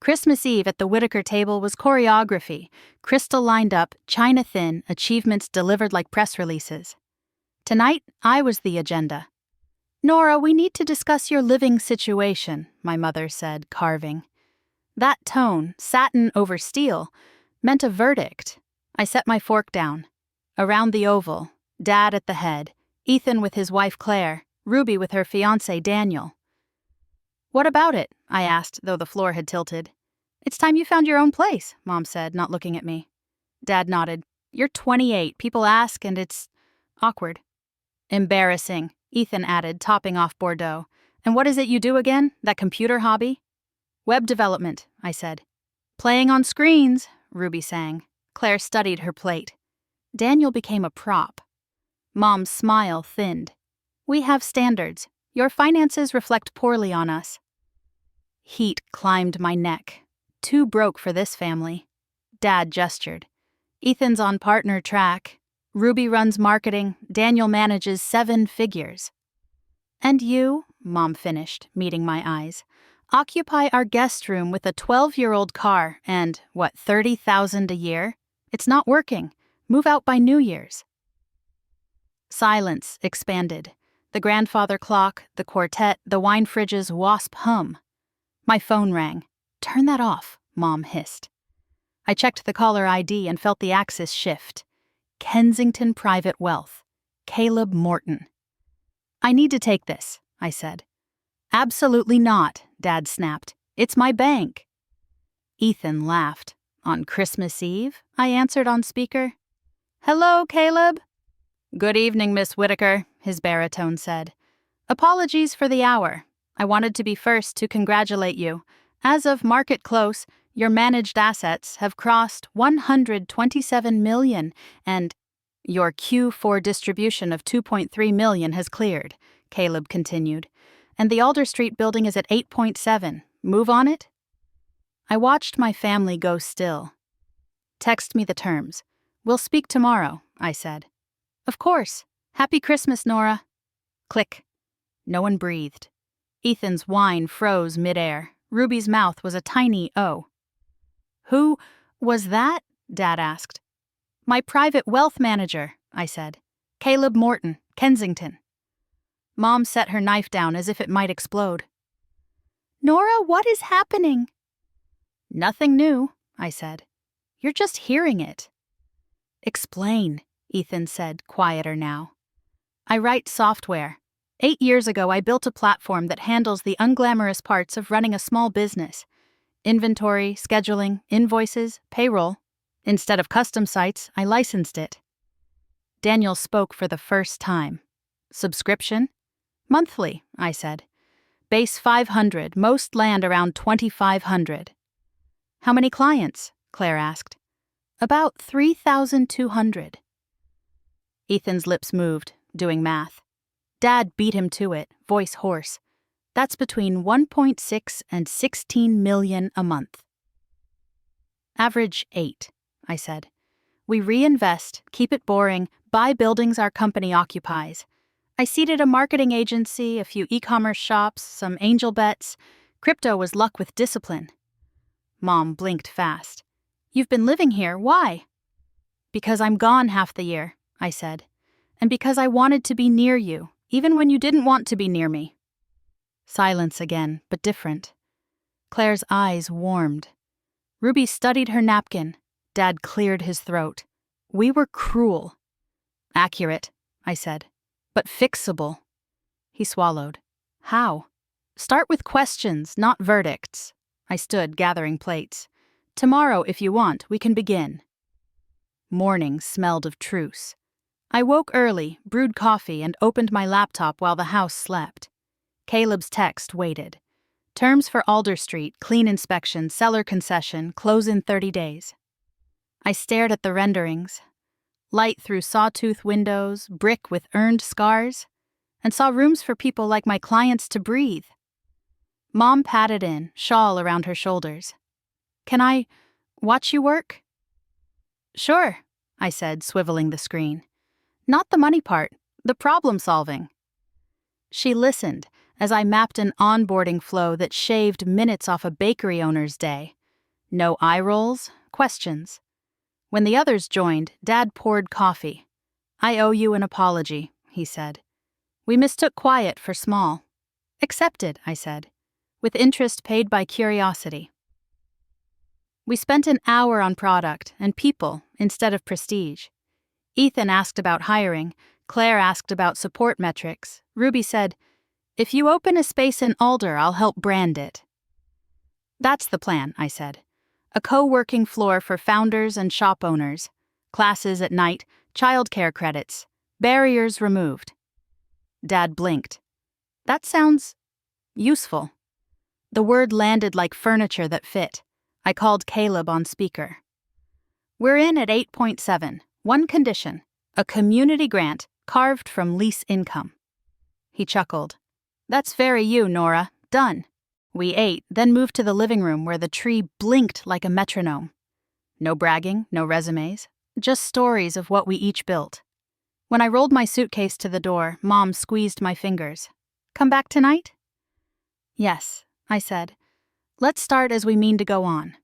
Christmas Eve at the Whitaker table was choreography, crystal lined up, china thin, achievements delivered like press releases. Tonight, I was the agenda. "Nora, we need to discuss your living situation," my mother said, carving. That tone, satin over steel, meant a verdict. I set my fork down. Around the oval, Dad at the head, Ethan with his wife Claire, Ruby with her fiancé Daniel. "What about it?" I asked, though the floor had tilted. "It's time you found your own place," Mom said, not looking at me. Dad nodded. "You're 28. People ask, and it's awkward." "Embarrassing," Ethan added, topping off Bordeaux. "And what is it you do again? That computer hobby?" "Web development," I said. "Playing on screens," Ruby sang. Claire studied her plate. Daniel became a prop. Mom's smile thinned. "We have standards. Your finances reflect poorly on us." Heat climbed my neck. Too broke for this family. Dad gestured. "Ethan's on partner track. Ruby runs marketing. Daniel manages 7 figures. And you," Mom finished, meeting my eyes, "occupy our guest room with a 12-year-old car and, $30,000 a year? It's not working. Move out by New Year's." Silence expanded. The grandfather clock, the quartet, the wine fridge's wasp hum. My phone rang. "Turn that off," Mom hissed. I checked the caller ID and felt the axis shift. Kensington Private Wealth. Caleb Morton. "I need to take this," I said. "Absolutely not," Dad snapped. "It's my bank." Ethan laughed. "On Christmas Eve?" I answered on speaker. "Hello, Caleb." "Good evening, Miss Whitaker," his baritone said. "Apologies for the hour. I wanted to be first to congratulate you. As of market close, your managed assets have crossed $127 million, and your Q4 distribution of $2.3 million has cleared," Caleb continued. "And the Alder Street building is at 8.7. Move on it?" I watched my family go still. "Text me the terms. We'll speak tomorrow," I said. "Of course. Happy Christmas, Nora." Click. No one breathed. Ethan's whine froze midair. Ruby's mouth was a tiny O. "Who was that?" Dad asked. "My private wealth manager," I said. "Caleb Morton, Kensington." Mom set her knife down as if it might explode. "Nora, what is happening?" "Nothing new," I said. "You're just hearing it." "Explain," Ethan said, quieter now. "I write software. 8 years ago, I built a platform that handles the unglamorous parts of running a small business. Inventory, scheduling, invoices, payroll. Instead of custom sites, I licensed it." Daniel spoke for the first time. "Subscription?" "Monthly," I said. "Base 500, most land around 2,500. "How many clients?" Claire asked. "About 3,200. Ethan's lips moved, doing math. Dad beat him to it, voice hoarse. "That's between 1.6 and 16 million a month." "Average 8, I said. "We reinvest, keep it boring, buy buildings our company occupies. I seeded a marketing agency, a few e-commerce shops, some angel bets. Crypto was luck with discipline." Mom blinked fast. "You've been living here, why?" "Because I'm gone half the year," I said. "And because I wanted to be near you, even when you didn't want to be near me." Silence again, but different. Claire's eyes warmed. Ruby studied her napkin. Dad cleared his throat. "We were cruel." "Accurate," I said. "But fixable." He swallowed. "How?" "Start with questions, not verdicts." I stood, gathering plates. "Tomorrow, if you want, we can begin." Morning smelled of truce. I woke early, brewed coffee, and opened my laptop while the house slept. Caleb's text waited. Terms for Alder Street, clean inspection, seller concession, close in 30 days. I stared at the renderings. Light through sawtooth windows, brick with earned scars, and saw rooms for people like my clients to breathe. Mom patted in, shawl around her shoulders. "Can I watch you work?" "Sure," I said, swiveling the screen. "Not the money part, the problem solving." She listened, as I mapped an onboarding flow that shaved minutes off a bakery owner's day. No eye rolls, questions. When the others joined, Dad poured coffee. "I owe you an apology," he said. "We mistook quiet for small." "Accepted," I said, with interest paid by curiosity. We spent an hour on product and people instead of prestige. Ethan asked about hiring, Claire asked about support metrics. Ruby said, "If you open a space in Alder, I'll help brand it." "That's the plan," I said. "A co-working floor for founders and shop owners. Classes at night, childcare credits, barriers removed." Dad blinked. "That sounds useful." The word landed like furniture that fit. I called Caleb on speaker. "We're in at 8.7. One condition. A community grant carved from lease income." He chuckled. "That's very you, Nora. Done." We ate, then moved to the living room where the tree blinked like a metronome. No bragging, no resumes, just stories of what we each built. When I rolled my suitcase to the door, Mom squeezed my fingers. "Come back tonight?" "Yes," I said. "Let's start as we mean to go on."